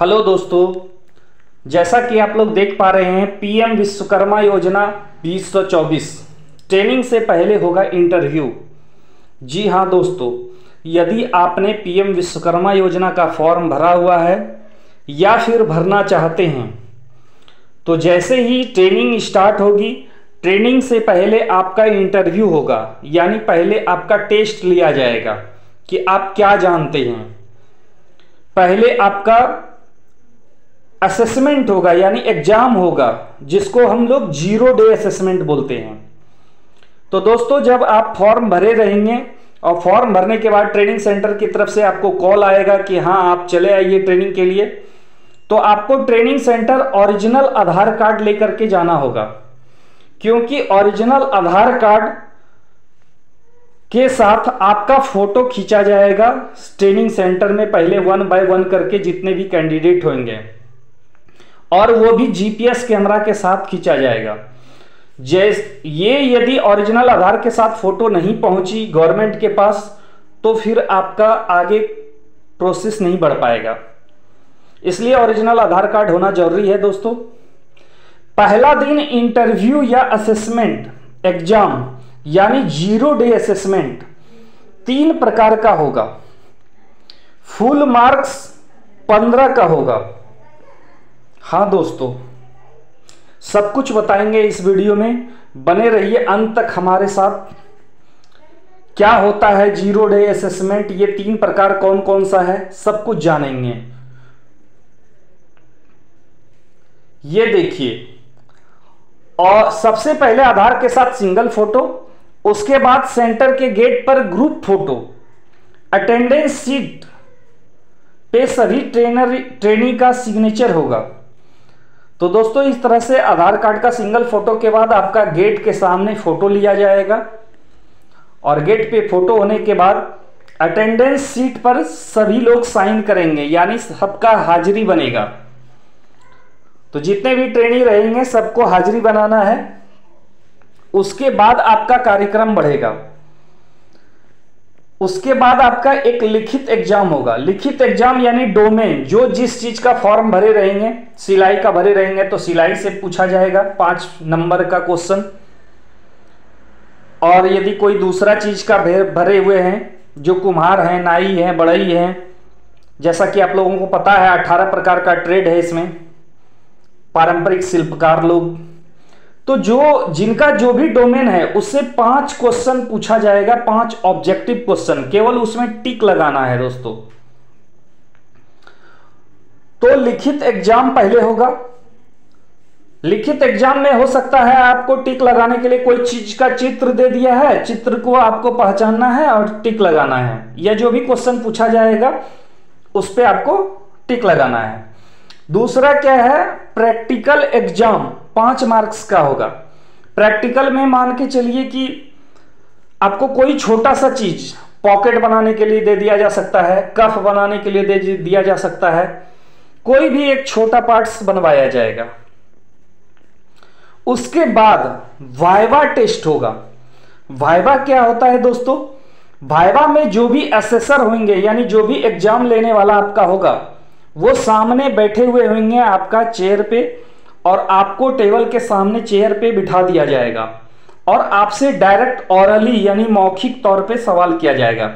Hello दोस्तों, जैसा कि आप लोग देख पा रहे हैं पीएम विश्वकर्मा योजना 2024 ट्रेनिंग से पहले होगा इंटरव्यू। जी हाँ दोस्तों, यदि आपने पीएम विश्वकर्मा योजना का फॉर्म भरा हुआ है या फिर भरना चाहते हैं तो जैसे ही ट्रेनिंग स्टार्ट होगी, ट्रेनिंग से पहले आपका इंटरव्यू होगा, यानी पहले आपका टेस्ट लिया जाएगा कि आप क्या जानते हैं। पहले आपका असेसमेंट होगा यानी एग्जाम होगा, जिसको हम लोग 0 डे असेसमेंट बोलते हैं। तो दोस्तों, जब आप फॉर्म भरे रहेंगे और फॉर्म भरने के बाद ट्रेनिंग सेंटर की तरफ से आपको कॉल आएगा कि हाँ आप चले आइए ट्रेनिंग के लिए, तो आपको ट्रेनिंग सेंटर ओरिजिनल आधार कार्ड लेकर के जाना होगा, क्योंकि ओरिजिनल आधार कार्ड के साथ आपका फोटो खींचा जाएगा ट्रेनिंग सेंटर में पहले 1 बाय 1 करके जितने भी कैंडिडेट होंगे, और वो भी जीपीएस कैमरा के साथ खींचा जाएगा। ये यदि ओरिजिनल आधार के साथ फोटो नहीं पहुंची गवर्नमेंट के पास तो फिर आपका आगे प्रोसेस नहीं बढ़ पाएगा, इसलिए ओरिजिनल आधार कार्ड होना जरूरी है दोस्तों। पहला दिन इंटरव्यू या असेसमेंट एग्जाम यानी 0 डे असेसमेंट 3 प्रकार का होगा। फुल मार्क्स 15 का होगा। हाँ दोस्तों, सब कुछ बताएंगे इस वीडियो में, बने रहिए अंत तक हमारे साथ। क्या होता है 0 डे असेसमेंट, ये 3 प्रकार कौन कौन सा है, सब कुछ जानेंगे। ये देखिए, और सबसे पहले आधार के साथ सिंगल फोटो, उसके बाद सेंटर के गेट पर ग्रुप फोटो, अटेंडेंस शीट पे सभी ट्रेनी का सिग्नेचर होगा। तो दोस्तों, इस तरह से आधार कार्ड का सिंगल फोटो के बाद आपका गेट के सामने फोटो लिया जाएगा, और गेट पे फोटो होने के बाद अटेंडेंस शीट पर सभी लोग साइन करेंगे, यानी सबका हाजिरी बनेगा। तो जितने भी ट्रेनी रहेंगे सबको हाजिरी बनाना है। उसके बाद आपका कार्यक्रम बढ़ेगा। उसके बाद आपका एक लिखित एग्जाम होगा। लिखित एग्जाम यानी डोमेन, जो जिस चीज का फॉर्म भरे रहेंगे, सिलाई का भरे रहेंगे तो सिलाई से पूछा जाएगा 5 नंबर का क्वेश्चन, और यदि कोई दूसरा चीज का भरे हुए हैं, जो कुम्हार हैं, नाई हैं, बढ़ई हैं, जैसा कि आप लोगों को पता है 18 प्रकार का ट्रेड है इसमें, पारंपरिक शिल्पकार लोग, तो जिनका जो भी डोमेन है उससे 5 क्वेश्चन पूछा जाएगा, 5 ऑब्जेक्टिव क्वेश्चन, केवल उसमें टिक लगाना है दोस्तों। तो लिखित एग्जाम पहले होगा। लिखित एग्जाम में हो सकता है आपको टिक लगाने के लिए कोई चीज का चित्र दे दिया है, चित्र को आपको पहचानना है और टिक लगाना है, या जो भी क्वेश्चन पूछा जाएगा उस पर आपको टिक लगाना है। दूसरा क्या है, प्रैक्टिकल एग्जाम 5 मार्क्स का होगा। प्रैक्टिकल में मान के चलिए कि आपको कोई छोटा सा चीज पॉकेट बनाने के लिए दे दिया जा सकता है, कफ बनाने के लिए दे दिया जा सकता है, कोई भी एक छोटा पार्ट्स बनवाया जाएगा। उसके बाद वाइवा टेस्ट होगा। वाइवा क्या होता है दोस्तों? वाइवा में जो भी असेसर होंगे, यानी जो भी एग्जाम लेने वाला आपका होगा, वो सामने बैठे हुए होंगे आपका चेयर पे, और आपको टेबल के सामने चेयर पे बिठा दिया जाएगा, और आपसे डायरेक्ट ऑरली यानी मौखिक तौर पे सवाल किया जाएगा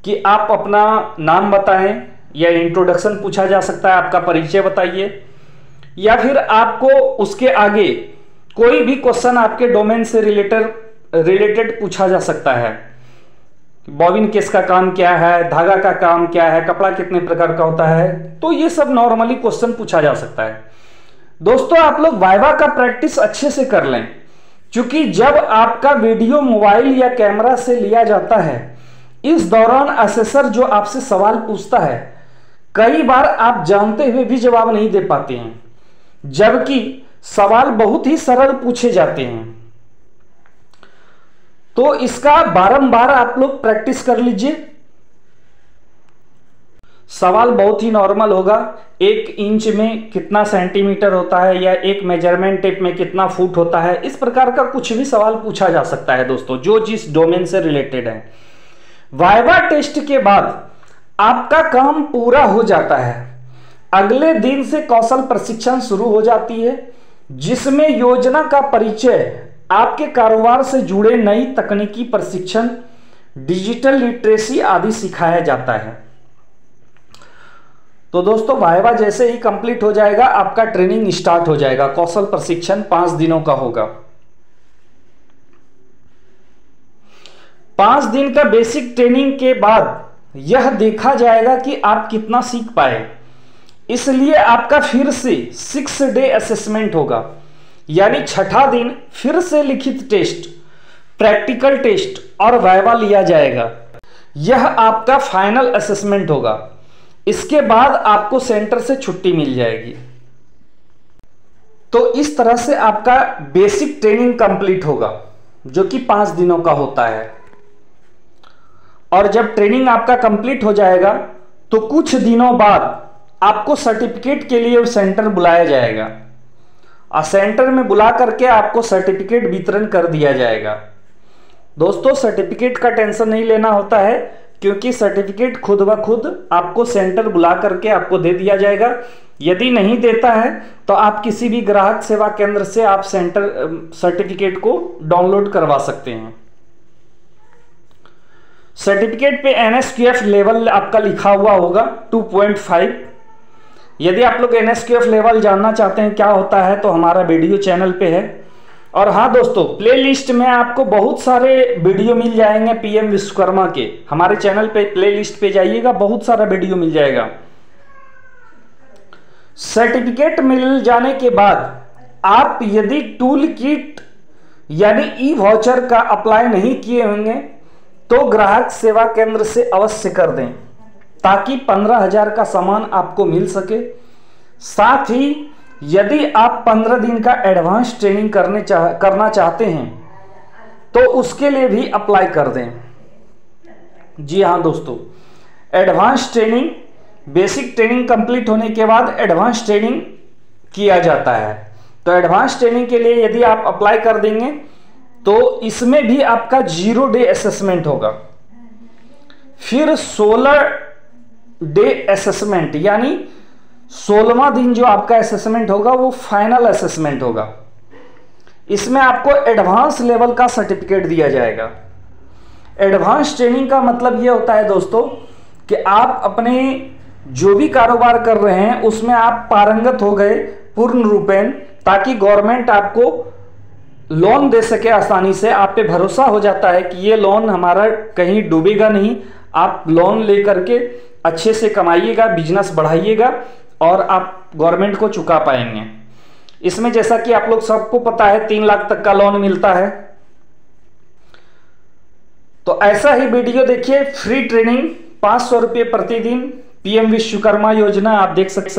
कि आप अपना नाम बताएं, या इंट्रोडक्शन पूछा जा सकता है, आपका परिचय बताइए, या फिर आपको उसके आगे कोई भी क्वेश्चन आपके डोमेन से रिलेटेड पूछा जा सकता है। बॉबिन केस का काम क्या है, धागा का काम क्या है, कपड़ा कितने प्रकार का होता है, तो ये सब नॉर्मली क्वेश्चन पूछा जा सकता है। दोस्तों, आप लोग वाइवा का प्रैक्टिस अच्छे से कर लें, क्योंकि जब आपका वीडियो मोबाइल या कैमरा से लिया जाता है, इस दौरान असेसर जो आपसे सवाल पूछता है, कई बार आप जानते हुए भी जवाब नहीं दे पाते हैं, जबकि सवाल बहुत ही सरल पूछे जाते हैं। तो इसका बारंबार आप लोग प्रैक्टिस कर लीजिए। सवाल बहुत ही नॉर्मल होगा, 1 इंच में कितना सेंटीमीटर होता है, या एक मेजरमेंट टेप में कितना फुट होता है, इस प्रकार का कुछ भी सवाल पूछा जा सकता है दोस्तों, जो जिस डोमेन से रिलेटेड है। वाइवा टेस्ट के बाद आपका काम पूरा हो जाता है। अगले दिन से कौशल प्रशिक्षण शुरू हो जाती है, जिसमें योजना का परिचय, आपके कारोबार से जुड़े नई तकनीकी प्रशिक्षण, डिजिटल लिटरेसी आदि सिखाया जाता है। तो दोस्तों वाइवा जैसे ही कंप्लीट हो जाएगा आपका ट्रेनिंग स्टार्ट हो जाएगा। कौशल प्रशिक्षण 5 दिनों का होगा। 5 दिन का बेसिक ट्रेनिंग के बाद यह देखा जाएगा कि आप कितना सीख पाए। इसलिए आपका फिर से 6 डे असेसमेंट होगा, यानी 6ठा दिन फिर से लिखित टेस्ट, प्रैक्टिकल टेस्ट और वाइवा लिया जाएगा। यह आपका फाइनल असेसमेंट होगा। इसके बाद आपको सेंटर से छुट्टी मिल जाएगी। तो इस तरह से आपका बेसिक ट्रेनिंग कंप्लीट होगा, जो कि 5 दिनों का होता है। और जब ट्रेनिंग आपका कंप्लीट हो जाएगा तो कुछ दिनों बाद आपको सर्टिफिकेट के लिए सेंटर बुलाया जाएगा और सेंटर में बुला करके आपको सर्टिफिकेट वितरण कर दिया जाएगा। दोस्तों सर्टिफिकेट का टेंशन नहीं लेना होता है, क्योंकि सर्टिफिकेट खुद ब खुद आपको सेंटर बुला करके आपको दे दिया जाएगा। यदि नहीं देता है तो आप किसी भी ग्राहक सेवा केंद्र से आप सर्टिफिकेट को डाउनलोड करवा सकते हैं। सर्टिफिकेट पे NSQF लेवल आपका लिखा हुआ होगा 2.5। यदि आप लोग NSQF लेवल जानना चाहते हैं क्या होता है तो हमारा वीडियो चैनल पे है। और हाँ दोस्तों, प्लेलिस्ट में आपको बहुत सारे वीडियो मिल जाएंगे PM विश्वकर्मा के। हमारे चैनल पे प्लेलिस्ट पे जाइएगा, बहुत सारा वीडियो मिल जाएगा। सर्टिफिकेट मिल जाने के बाद आप यदि टूल किट यानी ई वाउचर का अप्लाई नहीं किए होंगे तो ग्राहक सेवा केंद्र से अवश्य कर दें, ताकि 15,000 का सामान आपको मिल सके। साथ ही यदि आप 15 दिन का एडवांस ट्रेनिंग करना चाहते हैं तो उसके लिए भी अप्लाई कर दें। जी हाँ दोस्तों, advance training, basic training complete होने के बाद एडवांस ट्रेनिंग किया जाता है। तो एडवांस ट्रेनिंग के लिए यदि आप अप्लाई कर देंगे तो इसमें भी आपका 0 डे असेसमेंट होगा। फिर 16 डे असेसमेंट, यानी 16वां दिन जो आपका असेसमेंट होगा वो फाइनल असेसमेंट होगा। इसमें आपको एडवांस लेवल का सर्टिफिकेट दिया जाएगा। एडवांस ट्रेनिंग का मतलब ये होता है दोस्तों कि आप अपने जो भी कारोबार कर रहे हैं उसमें आप पारंगत हो गए पूर्ण रूपेण, ताकि गवर्नमेंट आपको लोन दे सके आसानी से। आप पे भरोसा हो जाता है कि ये लोन हमारा कहीं डूबेगा नहीं। आप लोन लेकर के अच्छे से कमाइएगा, बिजनेस बढ़ाइएगा और आप गवर्नमेंट को चुका पाएंगे। इसमें जैसा कि आप लोग सबको पता है 3 लाख तक का लोन मिलता है। तो ऐसा ही वीडियो देखिए, फ्री ट्रेनिंग 500 रुपये प्रतिदिन, PM विश्वकर्मा योजना आप देख सकते हैं।